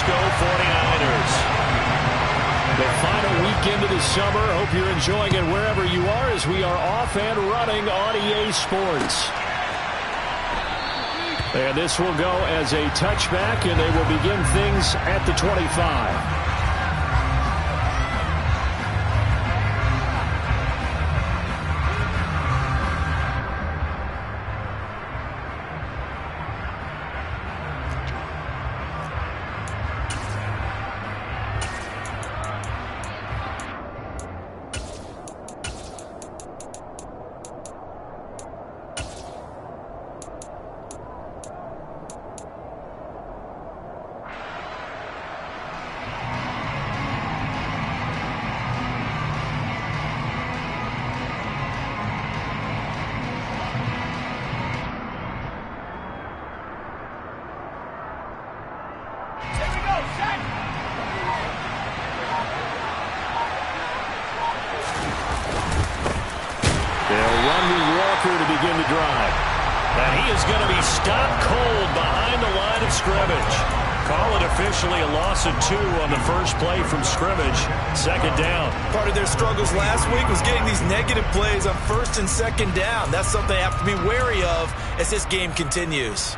Francisco 49ers. The final weekend of the summer. Hope you're enjoying it wherever you are as we are off and running on EA Sports. And this will go as a touchback, and they will begin things at the 25. To begin the drive. And he is going to be stopped cold behind the line of scrimmage. Call it officially a loss of 2 on the first play from scrimmage. Second down. Part of their struggles last week was getting these negative plays on first and second down. That's something they have to be wary of as this game continues.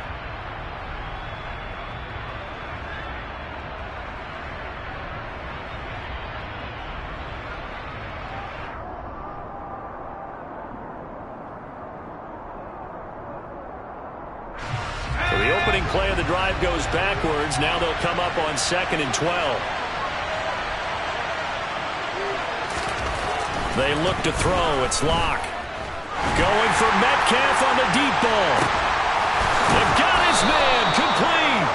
Play of the drive goes backwards. Now they'll come up on 2nd and 12. They look to throw. It's Locke. Going for Metcalf on the deep ball. They've got his man complete.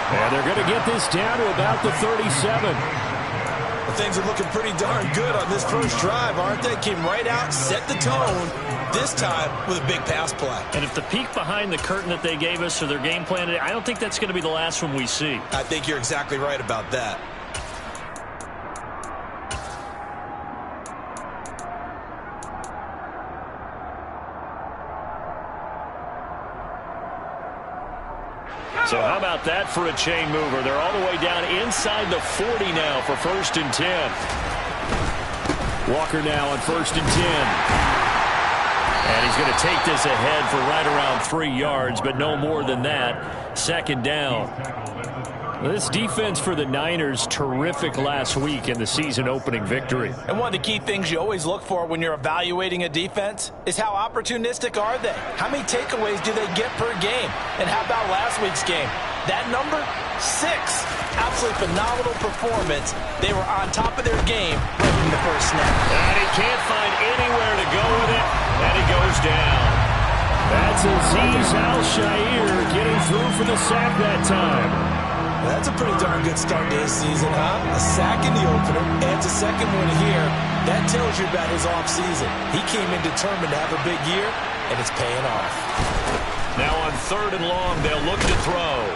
And they're going to get this down to about the 37. Well, things are looking pretty darn good on this first drive, aren't they? Came right out, set the tone. This time with a big pass play. And if the peek behind the curtain that they gave us or their game plan, I don't think that's going to be the last one we see. I think you're exactly right about that. So how about that for a chain mover? They're all the way down inside the 40 now for 1st and 10. Walker now on 1st and 10. And he's going to take this ahead for right around 3 yards, but no more than that. 2nd down. This defense for the Niners, terrific last week in the season-opening victory. And one of the key things you always look for when you're evaluating a defense is how opportunistic are they? How many takeaways do they get per game? And how about last week's game? That number? 6. Absolutely phenomenal performance. They were on top of their game right from the first snap. And he can't find anywhere to go with it, and he goes down. That's Azeez Al-Shaair getting through for the sack that time. That's a pretty darn good start to his season, huh? A sack in the opener, and a second one here. That tells you about his offseason. He came in determined to have a big year, and it's paying off. Now on 3rd and long, they'll look to throw.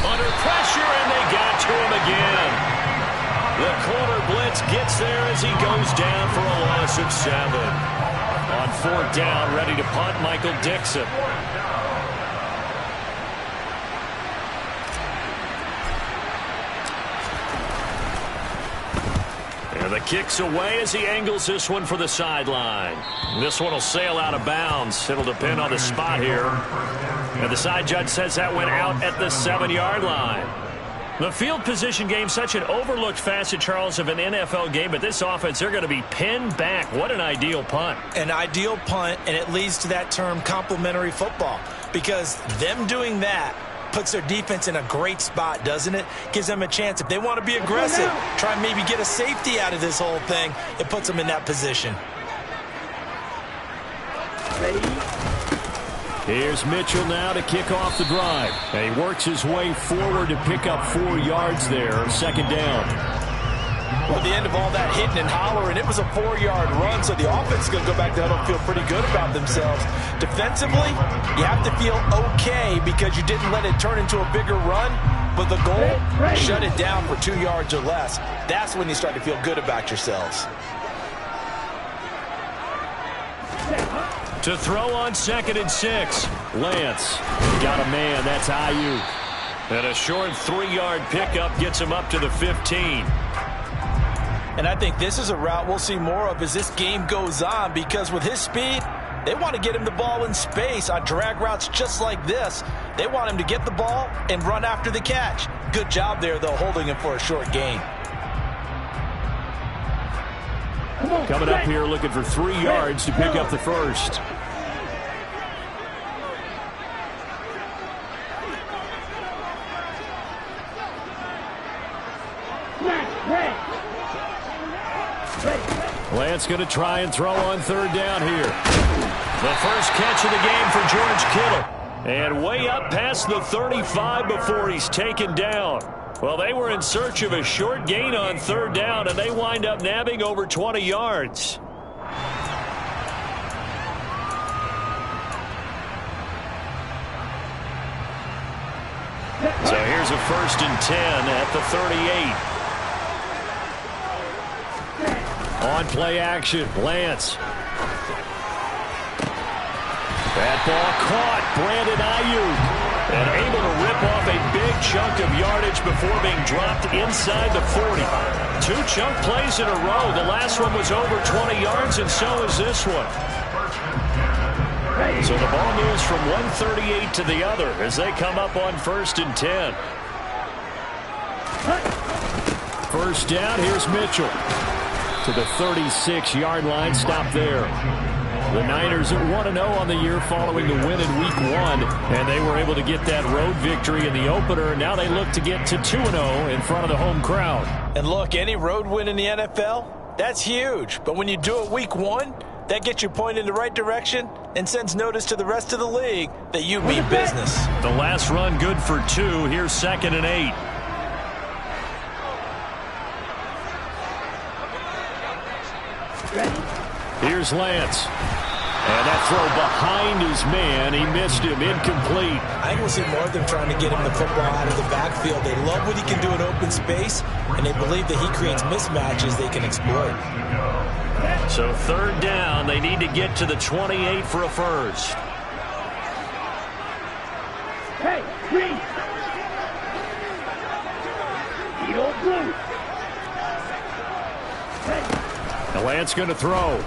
Under pressure, and they got to him again. The corner blitz gets there as he goes down for a loss of 7. On 4th down, ready to punt, Michael Dixon. And the kick's away as he angles this one for the sideline. This one will sail out of bounds. It'll depend on the spot here. And the side judge says that went out at the 7-yard line. The field position game, such an overlooked facet, Charles, of an NFL game, but this offense, they're going to be pinned back. What an ideal punt. An ideal punt, and it leads to that term complementary football, because them doing that puts their defense in a great spot, doesn't it? Gives them a chance. If they want to be aggressive, try and maybe get a safety out of this whole thing, it puts them in that position. Here's Mitchell now to kick off the drive. And he works his way forward to pick up 4 yards there. 2nd down. Well, at the end of all that hitting and hollering, it was a 4-yard run, so the offense is going to go back to huddle and feel pretty good about themselves. Defensively, you have to feel okay because you didn't let it turn into a bigger run, but the goal, shut it down for 2 yards or less. That's when you start to feel good about yourselves. To throw on 2nd and 6. Lance got a man. That's Ayuk. And a short 3-yard pickup gets him up to the 15. And I think this is a route we'll see more of as this game goes on, because with his speed, they want to get him the ball in space on drag routes just like this. They want him to get the ball and run after the catch. Good job there, though, holding him for a short gain. Coming up here looking for 3 yards to pick up the first. Lance going to try and throw on 3rd down here. The first catch of the game for George Kittle. And way up past the 35 before he's taken down. Well, they were in search of a short gain on 3rd down, and they wind up nabbing over 20 yards. So here's a 1st and 10 at the 38. On play action, Lance. That ball caught, Brandon Ayuk. And able to rip off a big chunk of yardage before being dropped inside the 40. 2 chunk plays in a row. The last one was over 20 yards, and so is this one. So the ball moves from one 38 to the other as they come up on 1st and 10. First down, here's Mitchell. To the 36-yard line, stop there. The Niners at 1-0 on the year following the win in Week 1, and they were able to get that road victory in the opener. Now they look to get to 2-0 in front of the home crowd. And look, any road win in the NFL, that's huge. But when you do it Week 1, that gets you pointed in the right direction and sends notice to the rest of the league that you mean business. The last run good for 2. Here's 2nd and 8. Here's Lance. And that throw behind his man. He missed him. Incomplete. I think we'll see more of them trying to get him the football out of the backfield. They love what he can do in open space, and they believe that he creates mismatches they can exploit. So 3rd down. They need to get to the 28 for a first. Hey, green. Eagle blue. The Lance going to throw.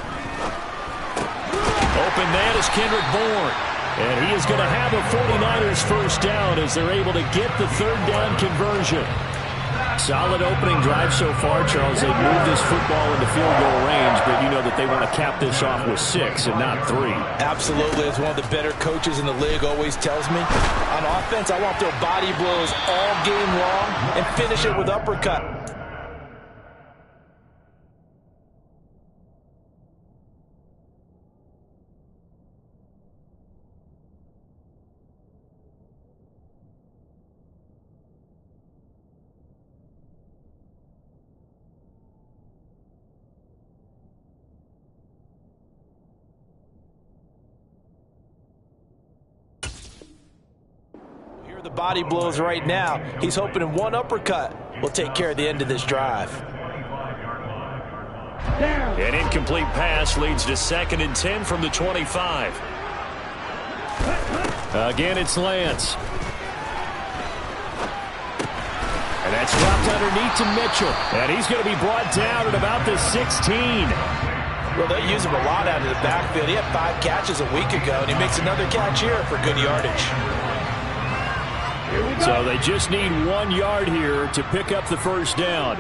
Open man is Kendrick Bourne. And he is going to have a 49ers first down as they're able to get the 3rd down conversion. Solid opening drive so far, Charles. They moved this football into field goal range, but you know that they want to cap this off with 6 and not 3. Absolutely. As one of the better coaches in the league always tells me, on offense, I want their body blows all game long and finish it with uppercut. The body blows right now. He's hoping in one uppercut will take care of the end of this drive. An incomplete pass leads to 2nd and 10 from the 25. Again, it's Lance. And that's dropped underneath to Mitchell. And he's going to be brought down at about the 16. Well, they use him a lot out of the backfield. He had 5 catches a week ago, and he makes another catch here for good yardage. So they just need 1 yard here to pick up the first down.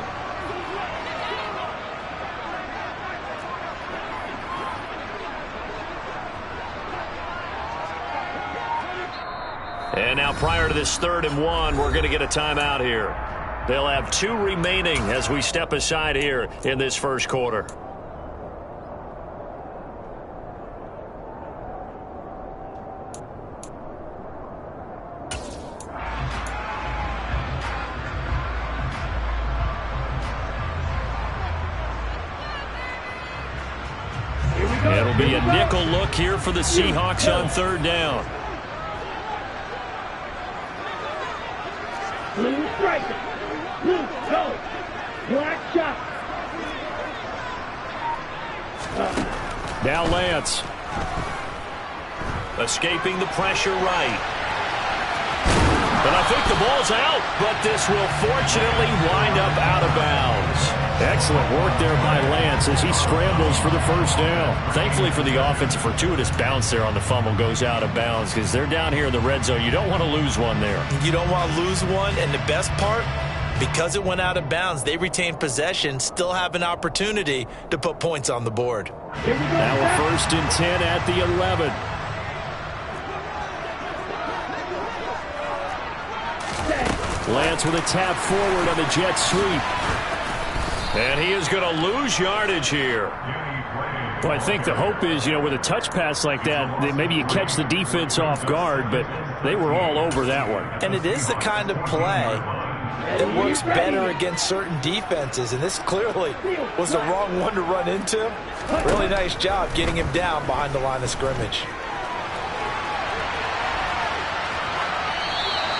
And now prior to this 3rd and 1, we're going to get a timeout here. They'll have 2 remaining as we step aside here in this first quarter. It'll be a nickel look here for the Seahawks on 3rd down. Blue striker. Blue, go. Black shot. Now Lance. Escaping the pressure right. And I think the ball's out, but this will fortunately wind up out of bounds. Excellent work there by Lance as he scrambles for the first down. Thankfully for the offense, a fortuitous bounce there on the fumble goes out of bounds because they're down here in the red zone. You don't want to lose one there. You don't want to lose one, and the best part, because it went out of bounds, they retained possession, still have an opportunity to put points on the board. Now we're 1st and 10 at the 11. Lance with a tap forward on the jet sweep. And he is going to lose yardage here. Well, I think the hope is, with a touch pass like that, maybe you catch the defense off guard, but they were all over that one. And it is the kind of play that works better against certain defenses, and this clearly was the wrong one to run into. Really nice job getting him down behind the line of scrimmage.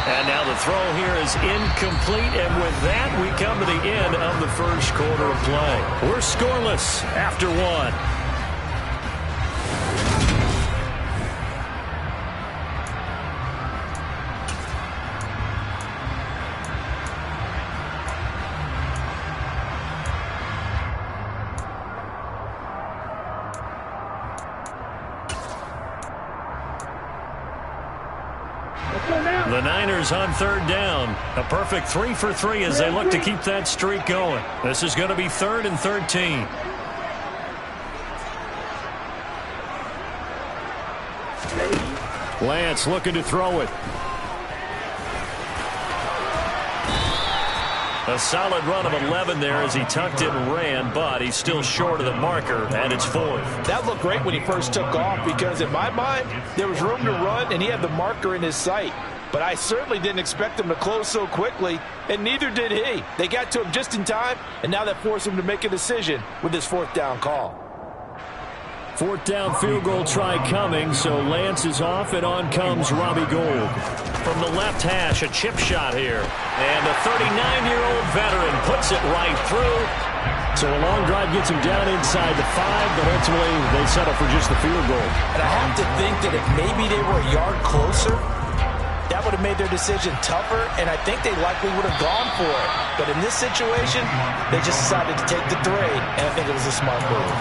And now the throw here is incomplete, and with that, we come to the end of the first quarter of play. We're scoreless after one. The Niners on 3rd down. A perfect 3 for 3 as they look to keep that streak going. This is going to be 3rd and 13. Lance looking to throw it. A solid run of 11 there as he tucked it and ran, but he's still short of the marker, and it's 4th. That looked great when he first took off because, in my mind, there was room to run, and he had the marker in his sight. But I certainly didn't expect him to close so quickly, and neither did he. They got to him just in time, and now that forced him to make a decision with his 4th down call. 4th down field goal try coming, so Lance is off, and on comes Robbie Gould. From the left hash, a chip shot here. And the 39-year-old veteran puts it right through. So a long drive gets him down inside the 5, but ultimately they settle for just the field goal. And I have to think that if maybe they were a yard closer, that would have made their decision tougher, and I think they likely would have gone for it. But in this situation, they just decided to take the 3, and I think it was a smart move.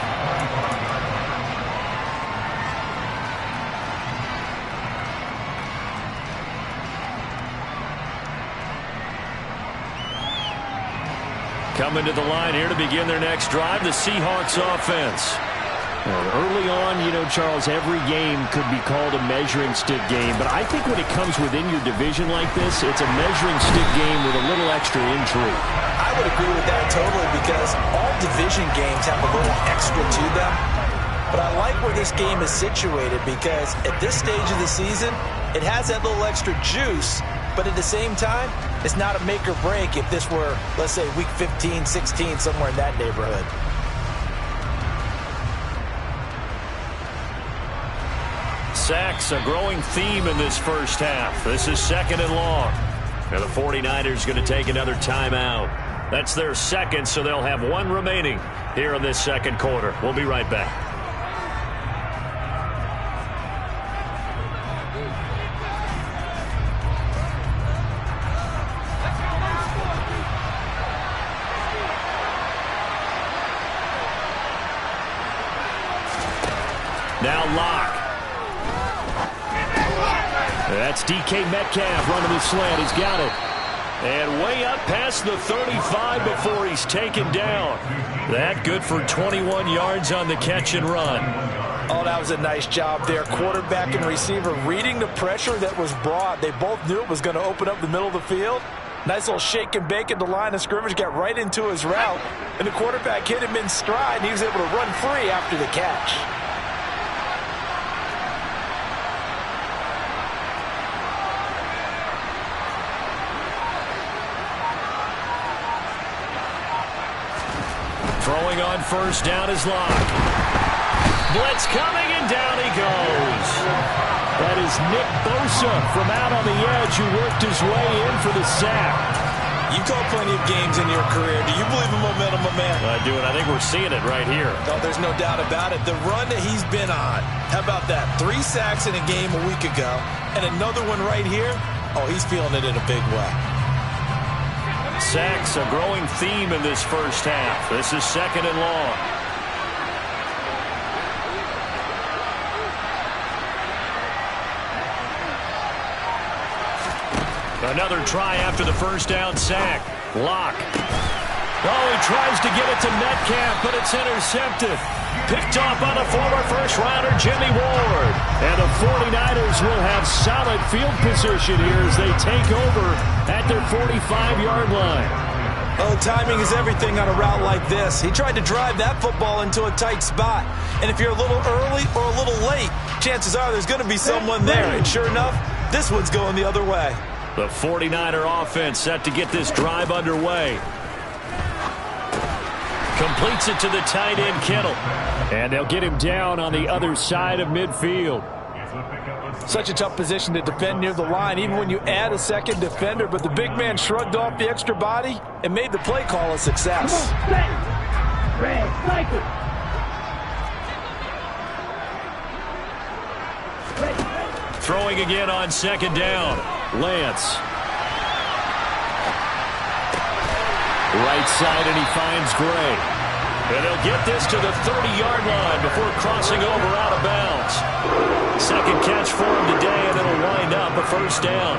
Coming to the line here to begin their next drive, the Seahawks offense. Early on, Charles, every game could be called a measuring stick game, but I think when it comes within your division like this, it's a measuring stick game with a little extra intrigue. I would agree with that totally because all division games have a little extra to them, but I like where this game is situated because at this stage of the season, it has that little extra juice, but at the same time, it's not a make or break if this were, let's say, week 15, 16, somewhere in that neighborhood. Sacks, a growing theme in this first half. This is 2nd and long. And the 49ers going to take another timeout. That's their 2nd, so they'll have 1 remaining here in this 2nd quarter. We'll be right back. Now Locke. That's DK Metcalf running the slant. He's got it. And way up past the 35 before he's taken down. That good for 21 yards on the catch and run. Oh, that was a nice job there. Quarterback and receiver reading the pressure that was brought. They both knew it was going to open up the middle of the field. Nice little shake and bake at the line of scrimmage. Got right into his route. And the quarterback hit him in stride. And he was able to run free after the catch. Throwing on first down is Locke. Blitz coming, and down he goes. That is Nick Bosa from out on the edge who worked his way in for the sack. You call plenty of games in your career. Do you believe in momentum, my man? I do, and I think we're seeing it right here. Oh, there's no doubt about it. The run that he's been on. How about that? 3 sacks in a game a week ago, and another one right here. Oh, he's feeling it in a big way. Sacks, a growing theme in this first half. This is 2nd and long. Another try after the first down sack. Lock. Oh, he tries to get it to Metcalf, but it's intercepted. Picked off by the former first-rounder Jimmy Ward. And the 49ers will have solid field position here as they take over at their 45-yard line. Oh, timing is everything on a route like this. He tried to drive that football into a tight spot. And if you're a little early or a little late, chances are there's going to be someone there. And sure enough, this one's going the other way. The 49er offense set to get this drive underway. Completes it to the tight end, Kittle. And they'll get him down on the other side of midfield. Such a tough position to defend near the line, even when you add a second defender. But the big man shrugged off the extra body and made the play call a success. Throwing again on 2nd down. Lance. Right side, and he finds Gray. And he'll get this to the 30-yard line before crossing over out of bounds. Second catch for him today, and it'll wind up a first down.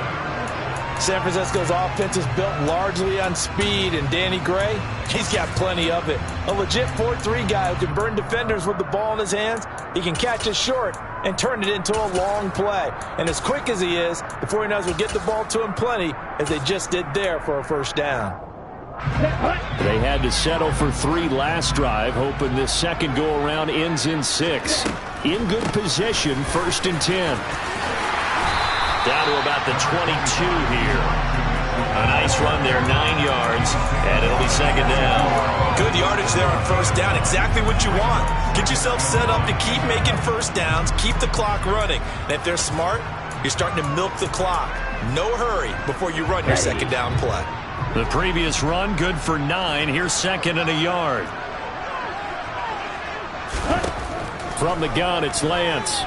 San Francisco's offense is built largely on speed, and Danny Gray, he's got plenty of it. A legit 4-3 guy who can burn defenders with the ball in his hands. He can catch it short and turn it into a long play. And as quick as he is, the 49ers will get the ball to him plenty, as they just did there for a first down. They had to settle for 3 last drive, hoping this second go-around ends in 6. In good position, 1st and 10. Down to about the 22 here. A nice run there, 9 yards, and it'll be 2nd down. Good yardage there on first down, exactly what you want. Get yourself set up to keep making first downs, keep the clock running. And if they're smart, you're starting to milk the clock. No hurry before you run your second down play. The previous run, good for 9. Here's 2nd and a yard. From the gun, it's Lance.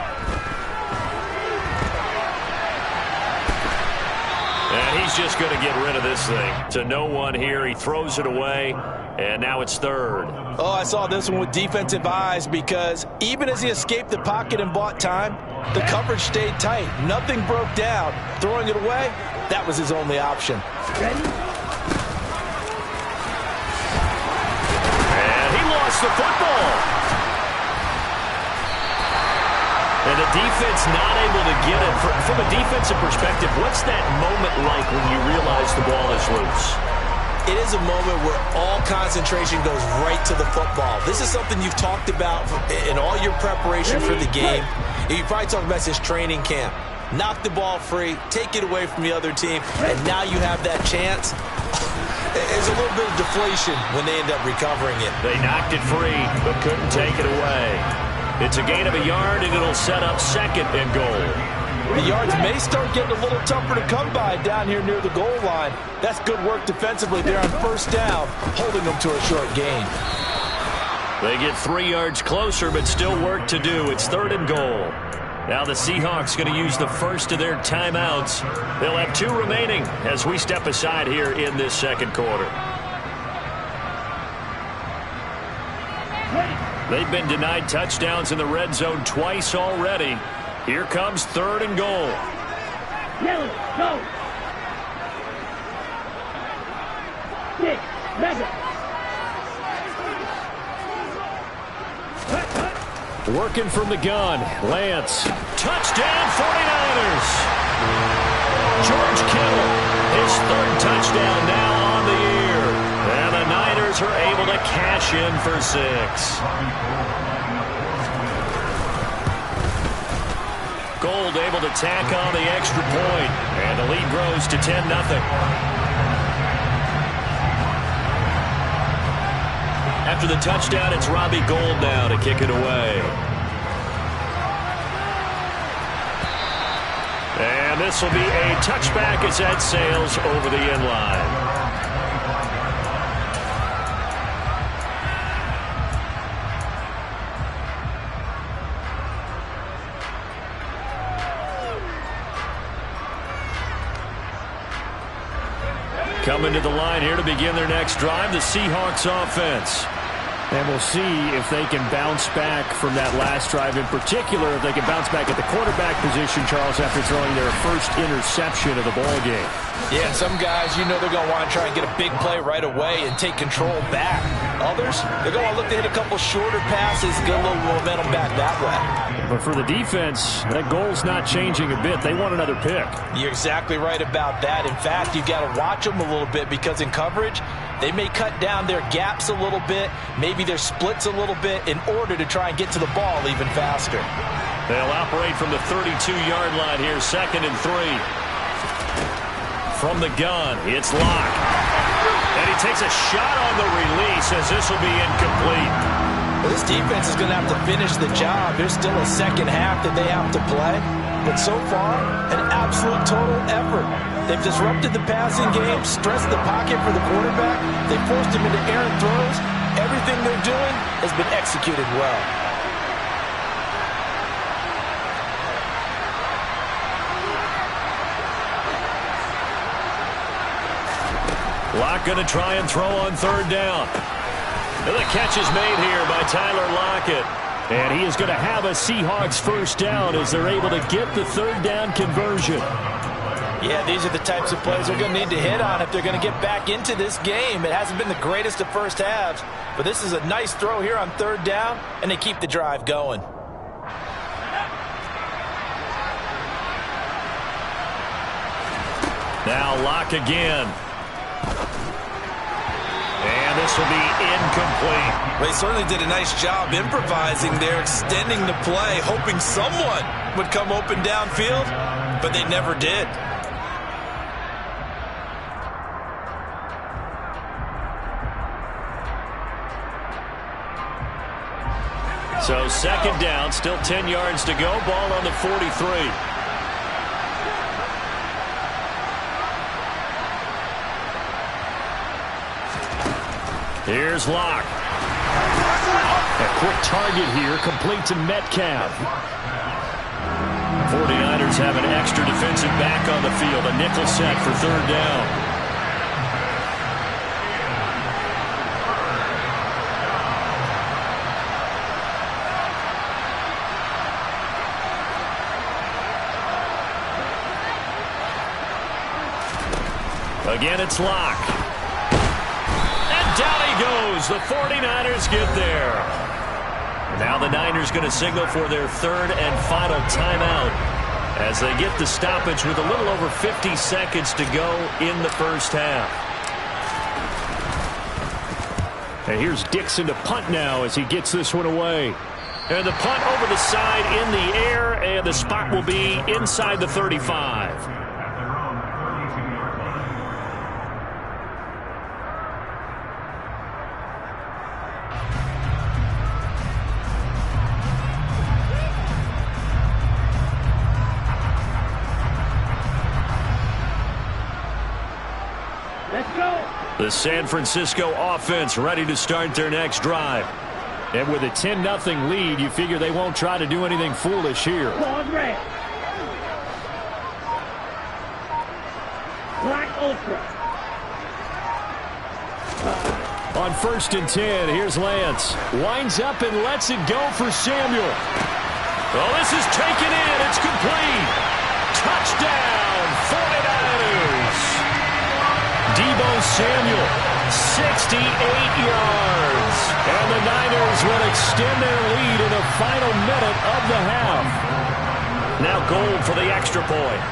And he's just going to get rid of this thing. To no one here. He throws it away, and now it's 3rd. Oh, I saw this one with defensive eyes, because even as he escaped the pocket and bought time, the coverage stayed tight. Nothing broke down. Throwing it away, that was his only option. Ready? The football. And the defense not able to get it. From a defensive perspective, what's that moment like when you realize the ball is loose? It is a moment where all concentration goes right to the football. This is something you've talked about in all your preparation for the game. You probably talked about this training camp. Knock the ball free, take it away from the other team, and now you have that chance. There's a little bit of deflation when they end up recovering it. They knocked it free, but couldn't take it away. It's a gain of a yard, and it'll set up 2nd and goal. The yards may start getting a little tougher to come by down here near the goal line. That's good work defensively there on first down, holding them to a short gain. They get 3 yards closer, but still work to do. It's 3rd and goal. Now the Seahawks going to use the first of their timeouts. They'll have 2 remaining as we step aside here in this second quarter. They've been denied touchdowns in the red zone twice already. Here comes 3rd and goal. Yellow, go. 6, mega. Working from the gun, Lance. Touchdown, 49ers. George Kittle, his 3rd touchdown now on the year. And the Niners are able to cash in for 6. Gold able to tack on the extra point. And the lead grows to 10-0. After the touchdown, it's Robbie Gould now to kick it away. And this will be a touchback as that sails over the end line. Coming to the line here to begin their next drive, the Seahawks offense. And we'll see if they can bounce back from that last drive in particular, if they can bounce back at the quarterback position, Charles, after throwing their first interception of the ball game. Yeah, some guys, you know they're going to want to try and get a big play right away and take control back. Others, they're going to look to hit a couple shorter passes, get a little momentum back that way. But for the defense, that goal's not changing a bit. They want another pick. You're exactly right about that. In fact, you've got to watch them a little bit because in coverage, they may cut down their gaps a little bit, maybe their splits a little bit in order to try and get to the ball even faster. They'll operate from the 32-yard line here, 2nd and 3. From the gun, it's Locke. And he takes a shot on the release as this will be incomplete. Well, this defense is going to have to finish the job. There's still a second half that they have to play. But so far, an absolute total effort. They've disrupted the passing game, stressed the pocket for the quarterback. They forced him into errant throws. Everything they're doing has been executed well. Locke going to try and throw on 3rd down. And the catch is made here by Tyler Lockett. And he is going to have a Seahawks first down as they're able to get the 3rd down conversion. Yeah, these are the types of plays they're going to need to hit on if they're going to get back into this game. It hasn't been the greatest of first halves, but this is a nice throw here on 3rd down, and they keep the drive going. Now Locke again. And this will be incomplete. Well, they certainly did a nice job improvising there, extending the play, hoping someone would come open downfield, but they never did. So 2nd down, still 10 yards to go. Ball on the 43. Here's Locke. A quick target here, complete to Metcalf. 49ers have an extra defensive back on the field. A nickel set for 3rd down. Again, it's Locke. And down he goes. The 49ers get there. Now the Niners going to signal for their 3rd and final timeout as they get the stoppage with a little over 50 seconds to go in the first half. And here's Dixon to punt now as he gets this one away. And the punt over the side in the air, and the spot will be inside the 35. The San Francisco offense ready to start their next drive. And with a 10-0 lead, you figure they won't try to do anything foolish here. Black Ultra. On 1st and 10, here's Lance. Winds up and lets it go for Samuel. Oh, this is taken in. It's complete. Touchdown, 49ers. Deebo Samuel, 68 yards. And the Niners will extend their lead in the final minute of the half. Now Gold for the extra point.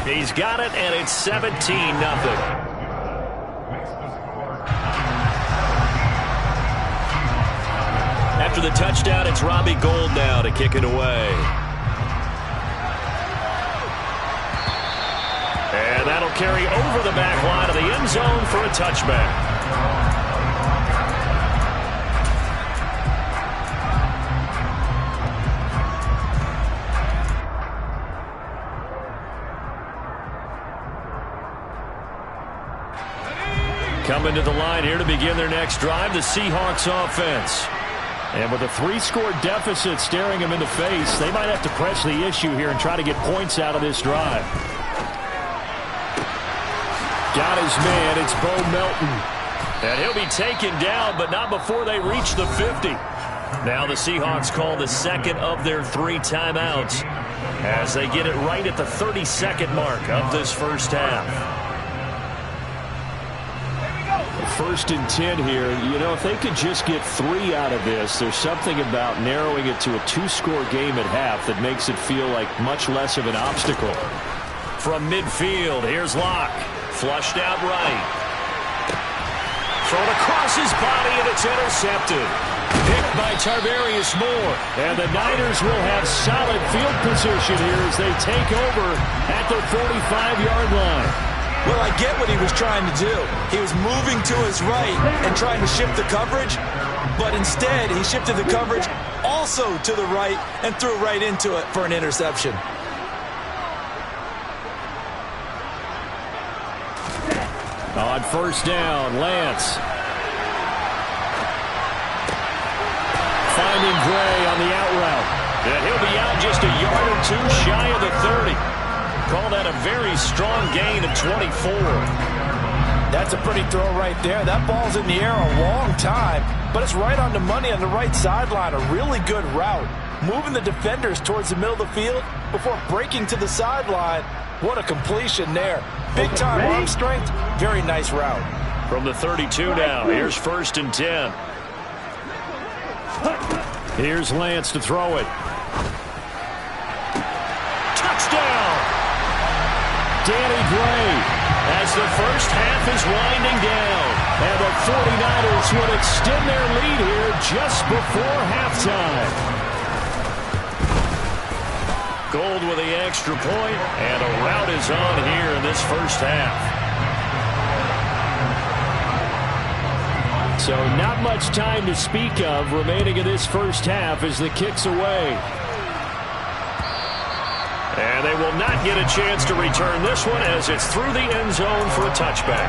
He's got it, and it's 17-0. After the touchdown, it's Robbie Gould now to kick it away. And that'll carry over the back line of the end zone for a touchback. Coming to the line here to begin their next drive, the Seahawks offense. And with a 3-score deficit staring them in the face, they might have to press the issue here and try to get points out of this drive. Got his man. It's Bo Melton. And he'll be taken down, but not before they reach the 50. Now the Seahawks call the second of their 3 timeouts as they get it right at the 32nd mark of this first half. 1st and 10 here. You know, if they could just get 3 out of this, there's something about narrowing it to a 2-score game at half that makes it feel like much less of an obstacle. From midfield, here's Locke. Flushed out right. Thrown across his body, and it's intercepted. Picked by Tarvarius Moore. And the Niners will have solid field position here as they take over at the 45-yard line. Well, I get what he was trying to do. He was moving to his right and trying to shift the coverage, but instead he shifted the coverage also to the right and threw right into it for an interception. On 1st down, Lance. Finding Gray on the out route. And he'll be out just a yard or 2 shy of the 30. Call that a very strong gain of 24. That's a pretty throw right there. That ball's in the air a long time, but it's right on the money on the right sideline. A really good route. Moving the defenders towards the middle of the field before breaking to the sideline. What a completion there. Big-time arm strength. Very nice route. From the 32 now, here's 1st and 10. Here's Lance to throw it. Touchdown! Danny Gray As the first half is winding down. And the 49ers would extend their lead here just before halftime. Gold with the extra point, and a rout is on here in this first half. So not much time to speak of remaining in this first half as the kick's away. And they will not get a chance to return this one as it's through the end zone for a touchback.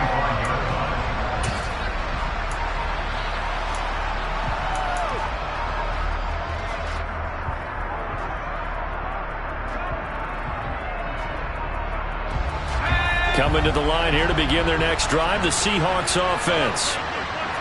Coming to the line here to begin their next drive, the Seahawks offense.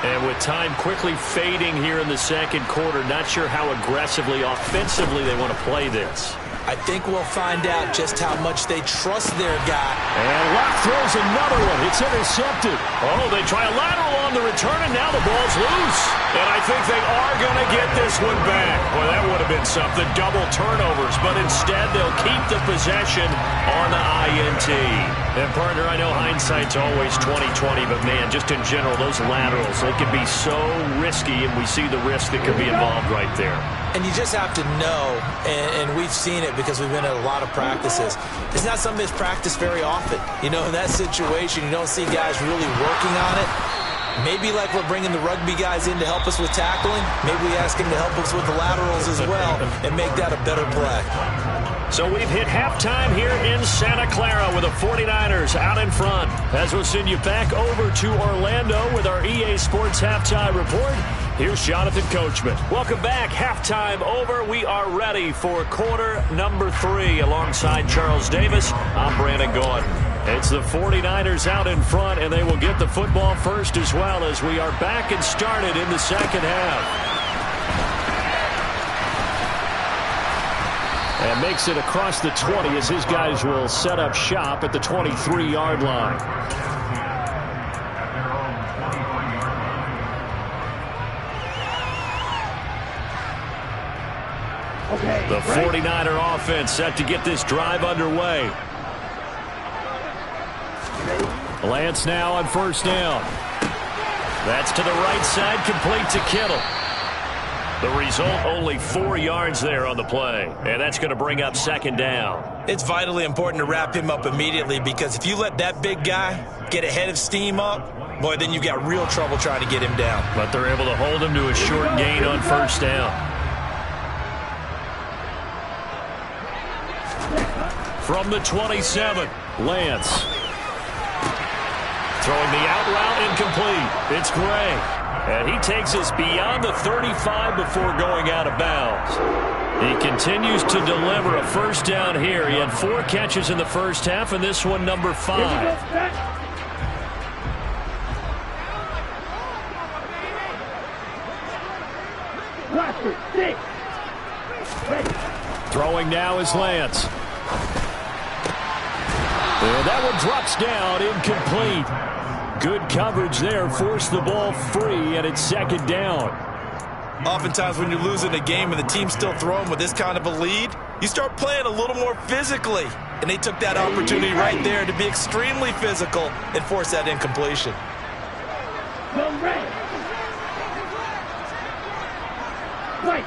And with time quickly fading here in the second quarter, not sure how aggressively, offensively they want to play this. I think we'll find out just how much they trust their guy. And Locke throws another one. It's intercepted. Oh, they try a lateral on the return, and now the ball's loose. And I think they are going to get this one back. Well, that would have been something, double turnovers. But instead, they'll keep the possession on the INT. And, partner, I know hindsight's always 20/20, but, man, just in general, those laterals, they can be so risky, and we see the risk that could be involved right there. And you just have to know, and we've seen it because we've been at a lot of practices. It's not something that's practiced very often. You know, in that situation, you don't see guys really working on it. Maybe like we're bringing the rugby guys in to help us with tackling, maybe we ask them to help us with the laterals as well and make that a better play. So we've hit halftime here in Santa Clara with the 49ers out in front. As we'll send you back over to Orlando with our EA Sports Halftime Report, here's Jonathan Coachman. Welcome back. Halftime over. We are ready for quarter number 3 alongside Charles Davis. I'm Brandon Gordon. It's the 49ers out in front, and they will get the football first as well as we are back and started in the second half. And makes it across the 20 as his guys will set up shop at the 23-yard line. The 49er offense set to get this drive underway. Lance now on first down. That's to the right side, complete to Kittle. The result, only 4 yards there on the play. And that's going to bring up second down. It's vitally important to wrap him up immediately because if you let that big guy get a head of steam up, boy, then you've got real trouble trying to get him down. But they're able to hold him to a short gain on first down. From the 27, Lance. Throwing the out route incomplete. It's Gray. And he takes us beyond the 35 before going out of bounds. He continues to deliver a first down here. He had 4 catches in the first half, and this one number 5. Number 6. Ready. Throwing now is Lance. And that one drops down, incomplete. Good coverage there, forced the ball free, and it's second down. Oftentimes when you're losing a game and the team's still throwing with this kind of a lead, you start playing a little more physically. And they took that opportunity right there to be extremely physical and force that incompletion. Go red. White.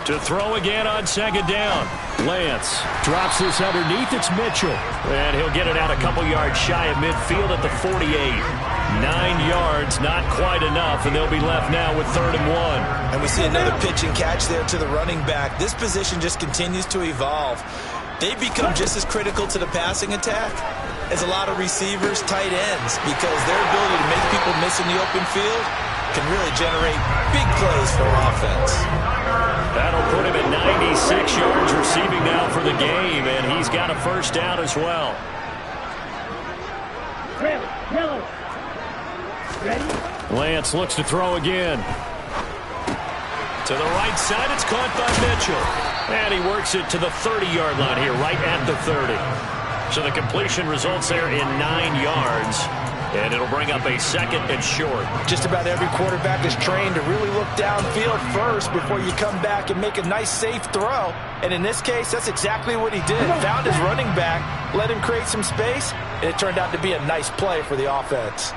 To throw again on second down. Lance drops this underneath. It's Mitchell. And he'll get it out a couple yards shy of midfield at the 48. 9 yards, not quite enough, and they'll be left now with 3rd and 1. And we see another pitch and catch there to the running back. This position just continues to evolve. They become just as critical to the passing attack as a lot of receivers, tight ends, because their ability to make people miss in the open field can really generate big plays for offense. That'll put him at 96 yards receiving now for the game, and he's got a first down as well. Yellow. Ready. Lance looks to throw again. To the right side, it's caught by Mitchell. And he works it to the 30-yard line here, right at the 30. So the completion results there in 9 yards. And it'll bring up a second and short. Just about every quarterback is trained to really look downfield first before you come back and make a nice, safe throw. And in this case, that's exactly what he did. Found his running back, let him create some space, and it turned out to be a nice play for the offense.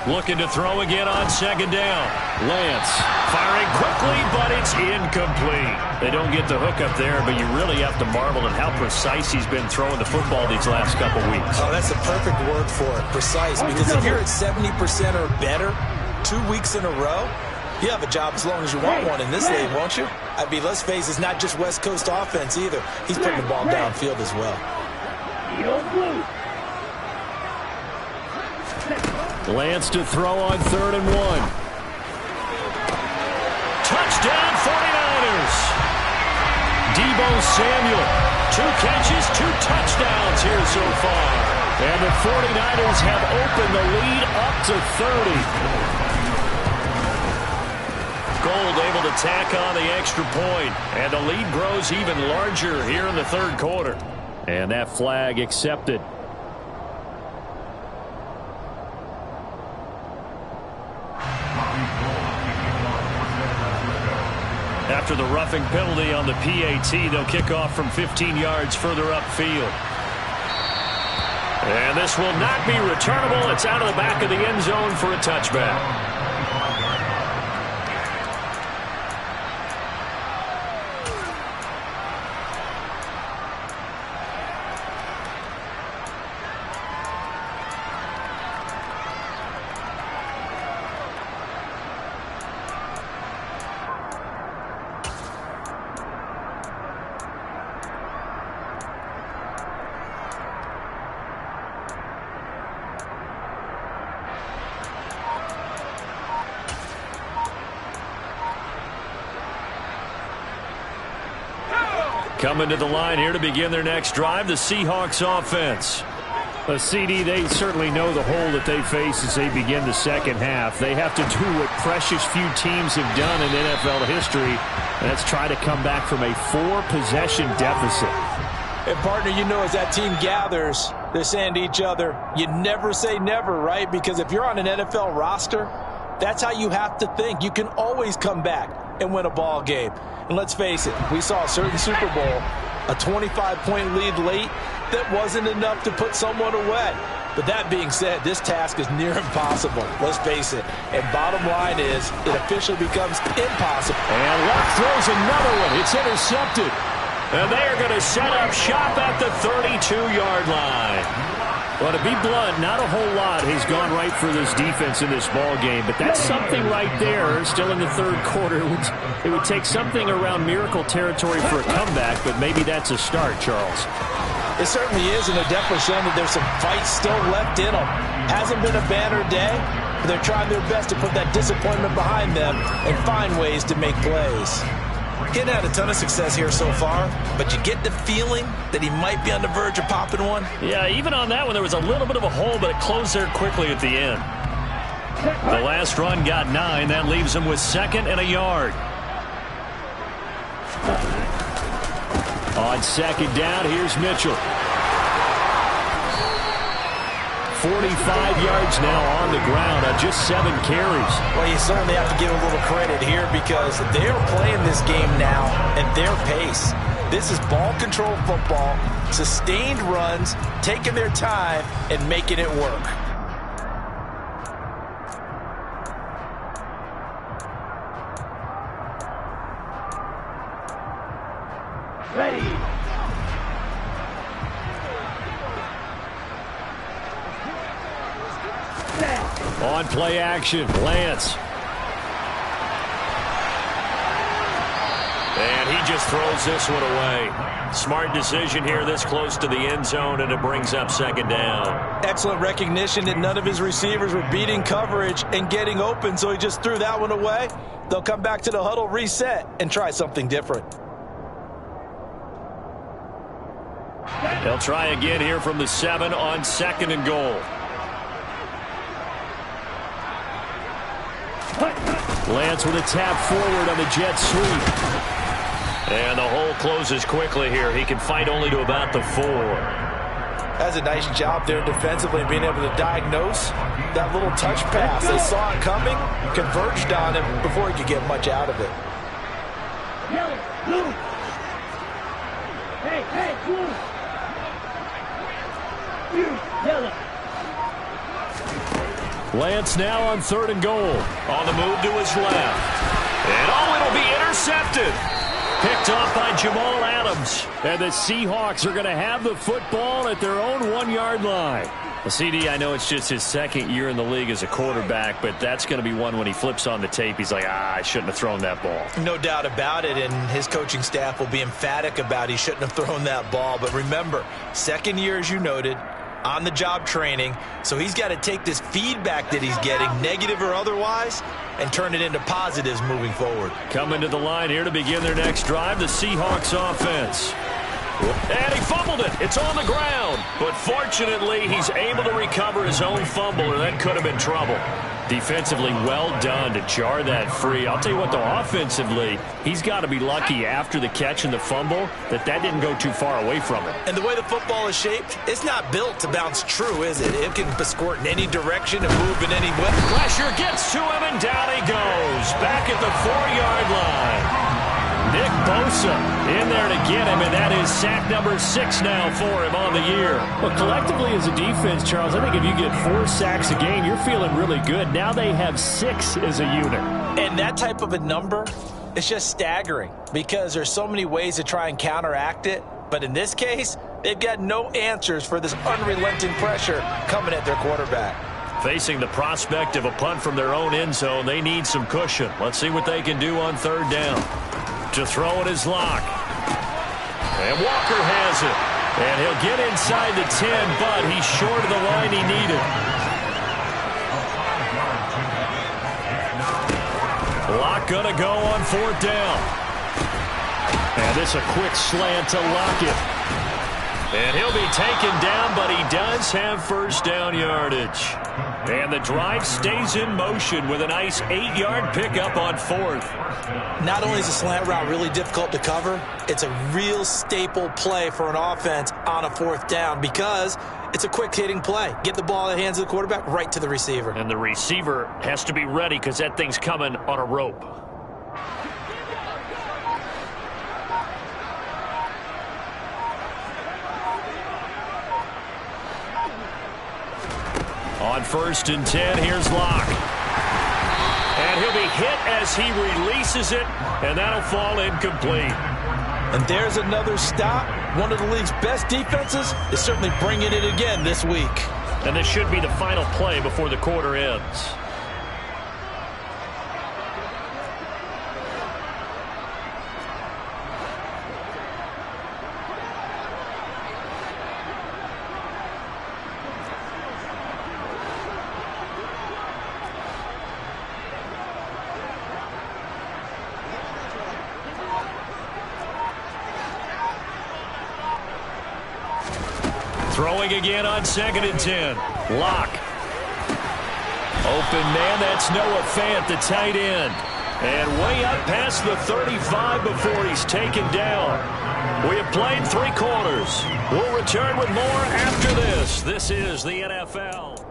Looking to throw again on second down. Lance firing quickly, but it's incomplete. They don't get the hook up there, but you really have to marvel at how precise he's been throwing the football these last couple weeks. Oh, that's the perfect word for it, precise. Because if you're at 70% or better 2 weeks in a row, you have a job as long as you want one in this league, won't you? I mean, let's face it, it's not just West Coast offense either. He's putting the ball downfield as well. Blue. Lance to throw on 3rd and 1. Touchdown 49ers. Deebo Samuel. 2 catches, 2 touchdowns here so far. And the 49ers have opened the lead up to 30. Gold able to tack on the extra point. And the lead grows even larger here in the 3rd quarter. And that flag accepted. After the roughing penalty on the PAT, they'll kick off from 15 yards further upfield. And this will not be returnable. It's out of the back of the end zone for a touchback. Coming to the line here to begin their next drive, the Seahawks offense. A CD, they certainly know the hole that they face as they begin the second half. They have to do what precious few teams have done in NFL history, and that's try to come back from a 4-possession deficit. And, partner, you know, as that team gathers, they're saying to each other, you never say never, right? Because if you're on an NFL roster, that's how you have to think. You can always come back and win a ball game. And let's face it, we saw a certain Super Bowl, a 25-point lead late, that wasn't enough to put someone away. But that being said, this task is near impossible. Let's face it. And bottom line is, it officially becomes impossible. And Luck throws another one. It's intercepted. And they are going to set up shop at the 32-yard line. Well, to be blunt, not a whole lot has gone right for this defense in this ball game, but that's something right there. Still in the 3rd quarter, it would take something around miracle territory for a comeback, but maybe that's a start, Charles. It certainly is, and they're definitely showing that there's some fight still left in them. Hasn't been a banner day, but they're trying their best to put that disappointment behind them and find ways to make plays. He hadn't had a ton of success here so far, but you get the feeling that he might be on the verge of popping one. Yeah, even on that one, there was a little bit of a hole, but it closed there quickly at the end. The last run got 9. That leaves him with 2nd and a yard. On 2nd down, here's Mitchell. 45 yards now on the ground on just 7 carries. Well, you certainly have to give a little credit here because they're playing this game now at their pace. This is ball control football, sustained runs, taking their time and making it work. Ready. On play action, Lance. And he just throws this one away. Smart decision here this close to the end zone, and it brings up 2nd down. Excellent recognition that none of his receivers were beating coverage and getting open, so he just threw that one away. They'll come back to the huddle, reset, and try something different. They'll try again here from the 7 on 2nd and goal. Lance with a tap forward on the jet sweep. And the hole closes quickly here. He can fight only to about the 4. That's a nice job there defensively, being able to diagnose that little touch pass. They saw it coming, converged on him before he could get much out of it. Yellow, blue. Hey, blue. Blue, yellow. Lance now on 3rd and goal. On the move to his left. And it'll be intercepted. Picked off by Jamal Adams. And the Seahawks are going to have the football at their own 1-yard line. Well, CD, I know it's just his 2nd year in the league as a quarterback, but that's going to be one when he flips on the tape. He's like, I shouldn't have thrown that ball. No doubt about it, and his coaching staff will be emphatic about he shouldn't have thrown that ball. But remember, 2nd year, as you noted, on-the-job training, so he's got to take this feedback that he's getting, negative or otherwise, and turn it into positives moving forward. Coming to the line here to begin their next drive, the Seahawks offense. And he fumbled it. It's on the ground. But fortunately, he's able to recover his own fumble, or that could have been trouble. Defensively, well done to jar that free. I'll tell you what, though, offensively, he's got to be lucky after the catch and the fumble that didn't go too far away from him. And the way the football is shaped, it's not built to bounce true, is it? It can squirt in any direction and move in any way. Pressure gets to him, and down he goes. Back at the 4-yard line. Nick Bosa in there to get him, and that is sack number 6 now for him on the year. Well, collectively as a defense, Charles, I think if you get 4 sacks a game, you're feeling really good. Now they have 6 as a unit. And that type of a number, it's just staggering because there's so many ways to try and counteract it. But in this case, they've got no answers for this unrelenting pressure coming at their quarterback. Facing the prospect of a punt from their own end zone, they need some cushion. Let's see what they can do on 3rd down. To throw it is Locke. And Walker has it. And he'll get inside the 10, but he's short of the line he needed. Locke gonna go on 4th down. And this a quick slant to Lockett. And he'll be taken down, but he does have 1st down yardage. And the drive stays in motion with a nice 8-yard pickup on 4th. Not only is a slant route really difficult to cover, it's a real staple play for an offense on a 4th down because it's a quick-hitting play. Get the ball in the hands of the quarterback right to the receiver. And the receiver has to be ready because that thing's coming on a rope. On 1st and 10, here's Locke. And he'll be hit as he releases it, and that'll fall incomplete. And there's another stop. One of the league's best defenses is certainly bringing it again this week. And this should be the final play before the quarter ends. Throwing again on 2nd and 10. Locke. Open man, that's Noah Fant, the tight end. And way up past the 35 before he's taken down. We have played 3 quarters. We'll return with more after this. This is the NFL.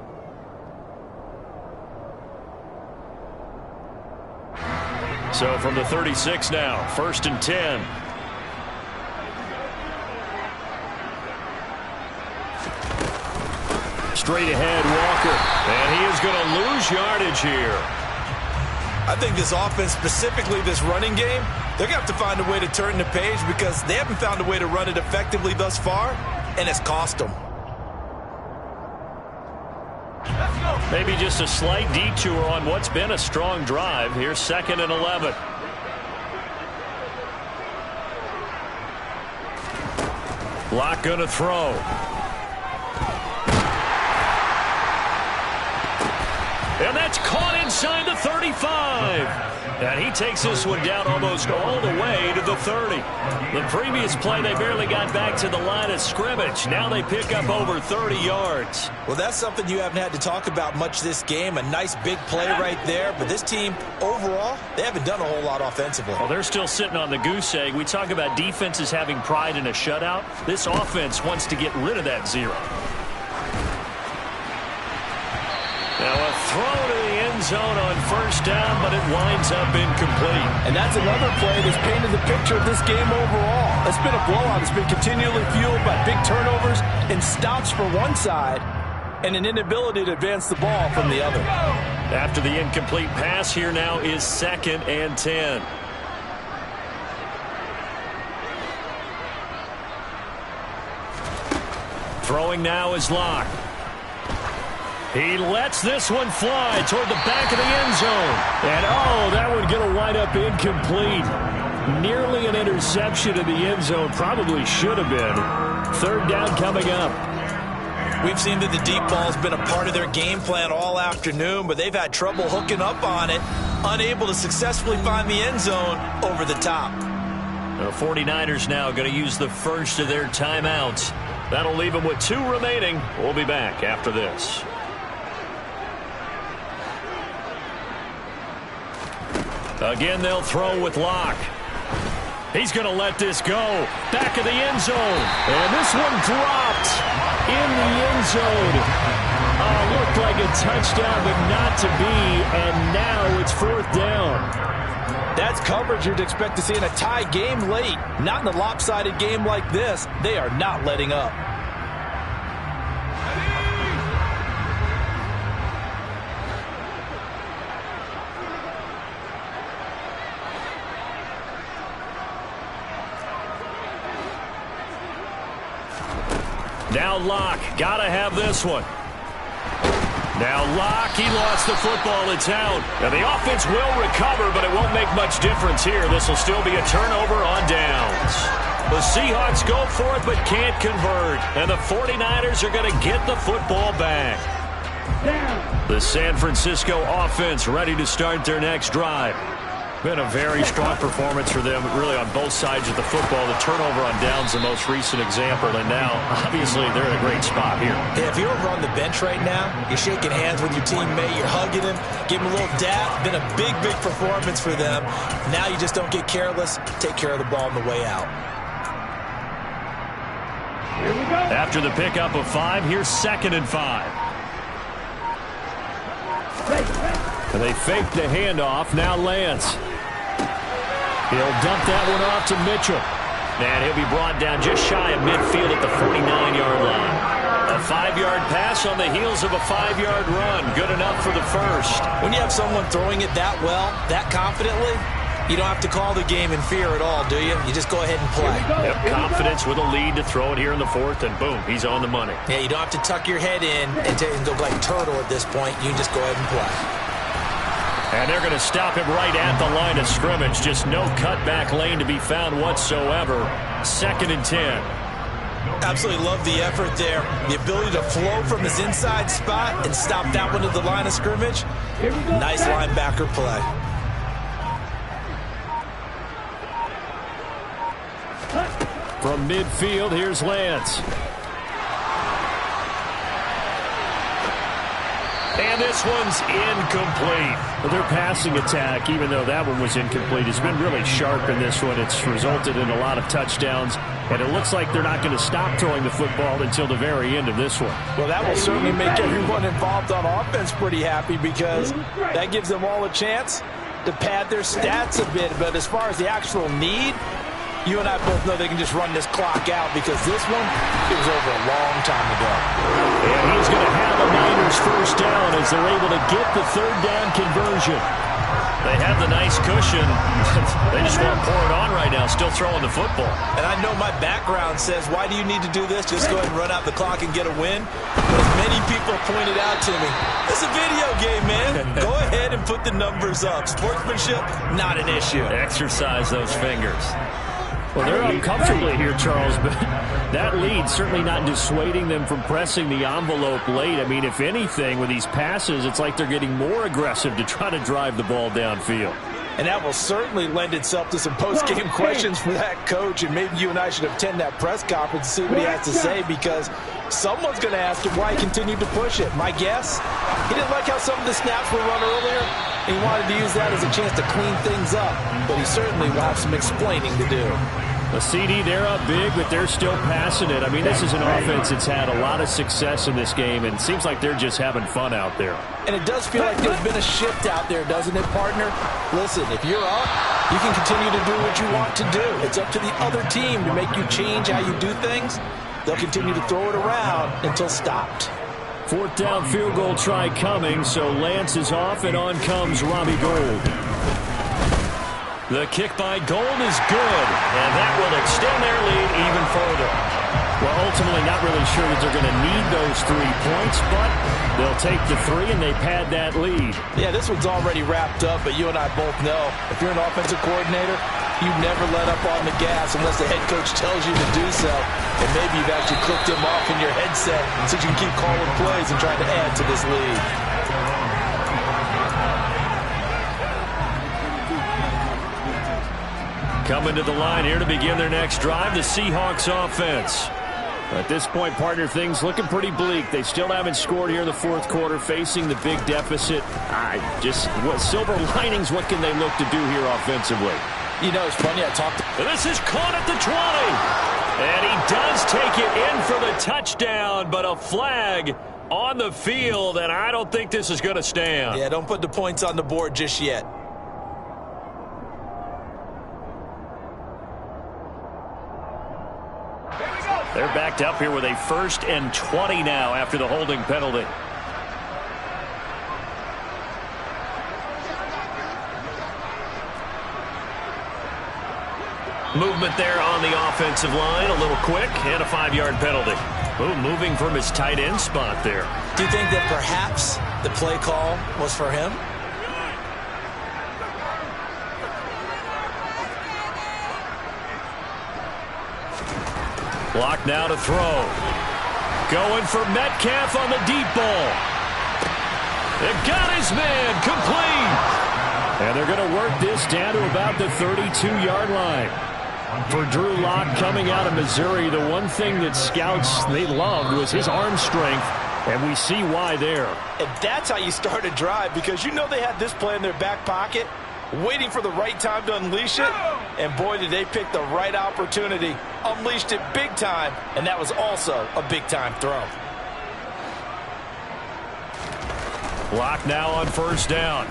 So from the 36 now, 1st and 10. Straight ahead, Walker. And he is going to lose yardage here. I think this offense, specifically this running game, they're going to have to find a way to turn the page because they haven't found a way to run it effectively thus far, and it's cost them. Maybe just a slight detour on what's been a strong drive. Here's 2nd and 11. Locke going to throw. And that's caught inside the 35. And he takes this one down almost all the way to the 30. The previous play, they barely got back to the line of scrimmage. Now they pick up over 30 yards. Well, that's something you haven't had to talk about much this game. A nice big play right there. But this team, overall, they haven't done a whole lot offensively. Well, they're still sitting on the goose egg. We talk about defenses having pride in a shutout. This offense wants to get rid of that 0. Now a throw to the end zone on 1st down, but it winds up incomplete. And that's another play that's painted the picture of this game overall. It's been a blowout. It's been continually fueled by big turnovers and stops for one side and an inability to advance the ball from the other. After the incomplete pass, here now is 2nd and 10. Throwing now is Locke. He lets this one fly toward the back of the end zone. And, oh, that one going to wind up incomplete. Nearly an interception in the end zone. Probably should have been. 3rd down coming up. We've seen that the deep ball has been a part of their game plan all afternoon, but they've had trouble hooking up on it, unable to successfully find the end zone over the top. The 49ers now going to use the first of their timeouts. That'll leave them with 2 remaining. We'll be back after this. Again, they'll throw with Locke. He's going to let this go. Back of the end zone. And this one dropped in the end zone. Looked like a touchdown, but not to be. And now it's 4th down. That's coverage you'd expect to see in a tie game late. Not in a lopsided game like this. They are not letting up. Now Locke, gotta have this one. Now Locke, he lost the football, it's out. Now the offense will recover, but it won't make much difference here. This will still be a turnover on downs. The Seahawks go for it, but can't convert. And the 49ers are going to get the football back. The San Francisco offense ready to start their next drive. Been a very strong performance for them, really on both sides of the football. The turnover on downs, the most recent example, and now, obviously, they're in a great spot here. Yeah, if you're over on the bench right now, you're shaking hands with your teammate, you're hugging him, giving him a little dap. Been a big, big performance for them. Now you just don't get careless. Take care of the ball on the way out. After the pickup of 5, here's 2nd and 5. And they fake the handoff. Now Lance. He'll dump that one off to Mitchell. And he'll be brought down just shy of midfield at the 49-yard line. A 5-yard pass on the heels of a 5-yard run. Good enough for the first. When you have someone throwing it that well, that confidently, you don't have to call the game in fear at all, do you? You just go ahead and play. Yep, confidence with a lead to throw it here in the 4th, and boom, he's on the money. Yeah, you don't have to tuck your head in and go like turtle at this point. You just go ahead and play. And they're going to stop him right at the line of scrimmage. Just no cutback lane to be found whatsoever. 2nd and 10. Absolutely love the effort there. The ability to flow from his inside spot and stop that one at the line of scrimmage. Nice linebacker play. From midfield, here's Lance. And this one's incomplete. Well, their passing attack, even though that one was incomplete, has been really sharp in this one. It's resulted in a lot of touchdowns, and it looks like they're not going to stop throwing the football until the very end of this one. Well, that will certainly make everyone involved on offense pretty happy because that gives them all a chance to pad their stats a bit. But as far as the actual need, you and I both know they can just run this clock out because this one, it was over a long time ago. And he's going to have a Niners first down as they're able to get the third down conversion. They have the nice cushion. They just won't pour it on right now, still throwing the football. And I know my background says, why do you need to do this? Just go ahead and run out the clock and get a win. But as many people pointed out to me, it's a video game, man. Go ahead and put the numbers up. Sportsmanship, not an issue. Exercise those fingers. Well, they're up comfortably here, Charles, but that lead certainly not dissuading them from pressing the envelope late. I mean, if anything, with these passes, it's like they're getting more aggressive to try to drive the ball downfield. And that will certainly lend itself to some post-game questions for that coach, and maybe you and I should attend that press conference and see what he has to say, because someone's going to ask him why he continued to push it. My guess, he didn't like how some of the snaps were run earlier, and he wanted to use that as a chance to clean things up, but he certainly will have some explaining to do. A CD, they're up big, but they're still passing it. I mean, this is an offense that's had a lot of success in this game, and it seems like they're just having fun out there. And it does feel like there's been a shift out there, doesn't it, partner? Listen, if you're up, you can continue to do what you want to do. It's up to the other team to make you change how you do things. They'll continue to throw it around until stopped. Fourth down field goal try coming, so Lance is off, and on comes Robbie Gould. The kick by Gould is good, and that will extend their lead even further. Well, ultimately not really sure that they're going to need those 3 points, but they'll take the 3 and they pad that lead. Yeah, this one's already wrapped up, but you and I both know if you're an offensive coordinator, you never let up on the gas unless the head coach tells you to do so. And maybe you've actually clicked him off in your headset so you can keep calling plays and trying to add to this lead. Coming to the line here to begin their next drive, the Seahawks offense. At this point, partner, things looking pretty bleak. They still haven't scored here in the fourth quarter, facing the big deficit. Silver linings, what can they look to do here offensively? You know, it's funny, This is caught at the 20. And he does take it in for the touchdown, but a flag on the field, and I don't think this is going to stand. Yeah, don't put the points on the board just yet. They're backed up here with a 1st and 20 now after the holding penalty. Movement there on the offensive line, a little quick, and a 5-yard penalty. Ooh, moving from his tight end spot there. Do you think that perhaps the play call was for him? Block now to throw. Going for Metcalf on the deep ball. They've got his man complete. And they're going to work this down to about the 32-yard line. For Drew Lock coming out of Missouri, the one thing that scouts they loved was his arm strength, and we see why there. And that's how you start a drive, because you know they had this play in their back pocket, waiting for the right time to unleash it, and boy, did they pick the right opportunity. Unleashed it big time, and that was also a big-time throw. Lock now on 1st down.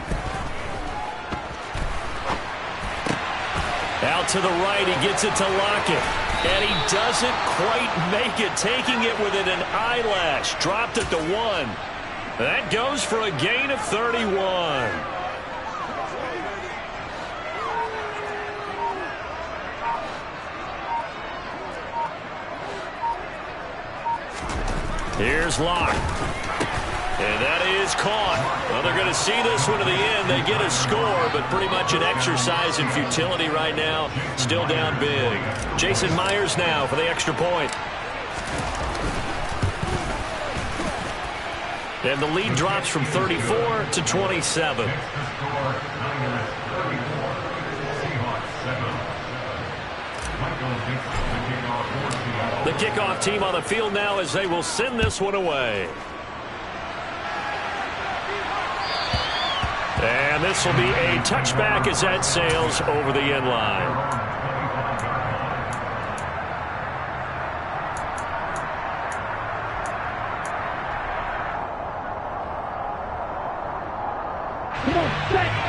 Out to the right, he gets it to Lockett. And he doesn't quite make it, taking it within an eyelash. Dropped it to 1. That goes for a gain of 31. Here's Locke. And that is caught. Well, they're going to see this one to the end. They get a score, but pretty much an exercise in futility right now. Still down big. Jason Myers now for the extra point. And the lead drops from 34 to 27. The kickoff team on the field now as they will send this one away. this will be a touchback as that sails over the end line.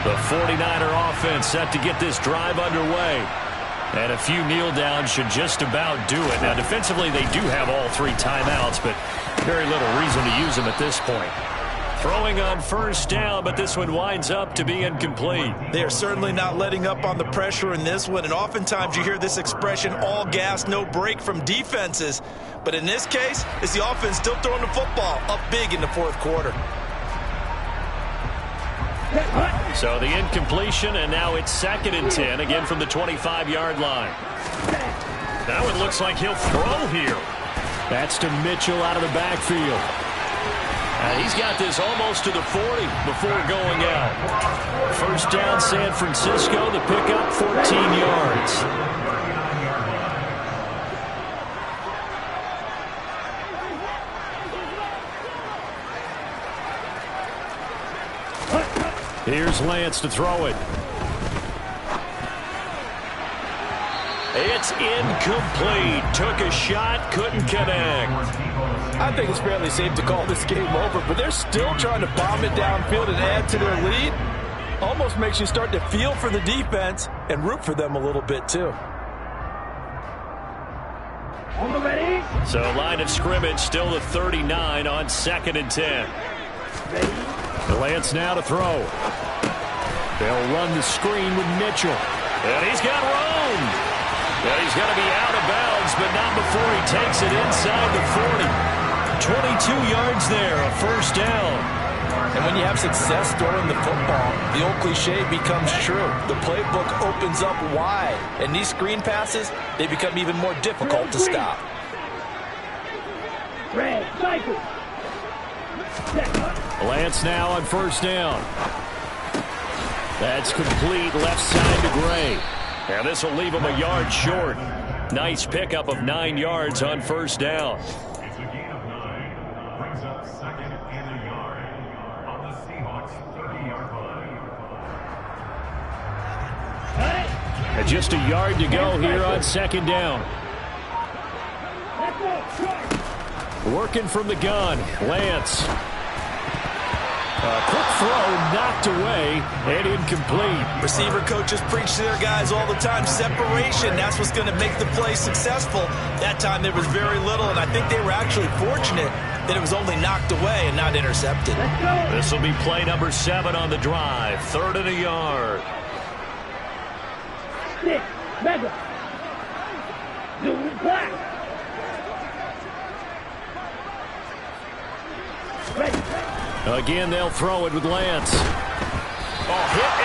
The 49er offense set to get this drive underway. And a few kneel downs should just about do it. Now, defensively, they do have all 3 timeouts, but very little reason to use them at this point. Throwing on first down, but this one winds up to be incomplete. They are certainly not letting up on the pressure in this one, and oftentimes you hear this expression, all gas, no break from defenses. But in this case, it's the offense still throwing the football up big in the fourth quarter. So the incompletion, and now it's 2nd and 10, again from the 25-yard line. Now it looks like he'll throw here. That's to Mitchell out of the backfield. He's got this almost to the 40 before going out. First down, San Francisco. The pickup, 14 yards. Here's Lance to throw it. It's incomplete. Took a shot, couldn't connect. I think it's fairly safe to call this game over, but they're still trying to bomb it downfield and add to their lead. Almost makes you start to feel for the defense and root for them a little bit, too. So line of scrimmage still the 39 on 2nd and 10. Lance now to throw. They'll run the screen with Mitchell. And he's got room. And he's going to be out of bounds, but not before he takes it inside the 40. 22 yards there, a first down. And when you have success throwing the football, the old cliche becomes true. The playbook opens up wide, and these screen passes, they become even more difficult to stop. Lance now on first down. That's complete left side to Gray. And this will leave him a yard short. Nice pickup of 9 yards on first down. It's a gain of 9. Brings up 2nd and a yard on the Seahawks 30-yard line. And just a yard to go here on 2nd down. Working from the gun, Lance. A quick throw knocked away and incomplete. Receiver coaches preach to their guys all the time. Separation, that's what's going to make the play successful. That time there was very little, and I think they were actually fortunate that it was only knocked away and not intercepted. This will be play number 7 on the drive. 3rd and a yard. Again, they'll throw it with Lance. Hit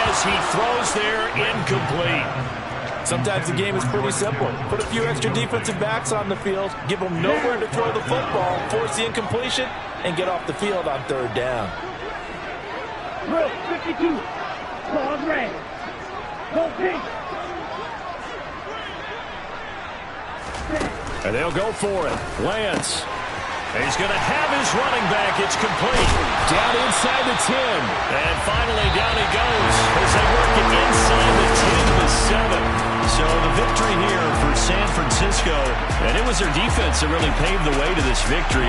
as he throws there, incomplete. Sometimes the game is pretty simple. Put a few extra defensive backs on the field, give them nowhere to throw the football, force the incompletion, and get off the field on 3rd down. Drill 52. Claws red. Go pink. And they'll go for it. Lance. And he's going to have his running back. It's complete. Down inside the 10. And finally down he goes as they work it inside the 10 to the 7. So the victory here for San Francisco. And it was their defense that really paved the way to this victory.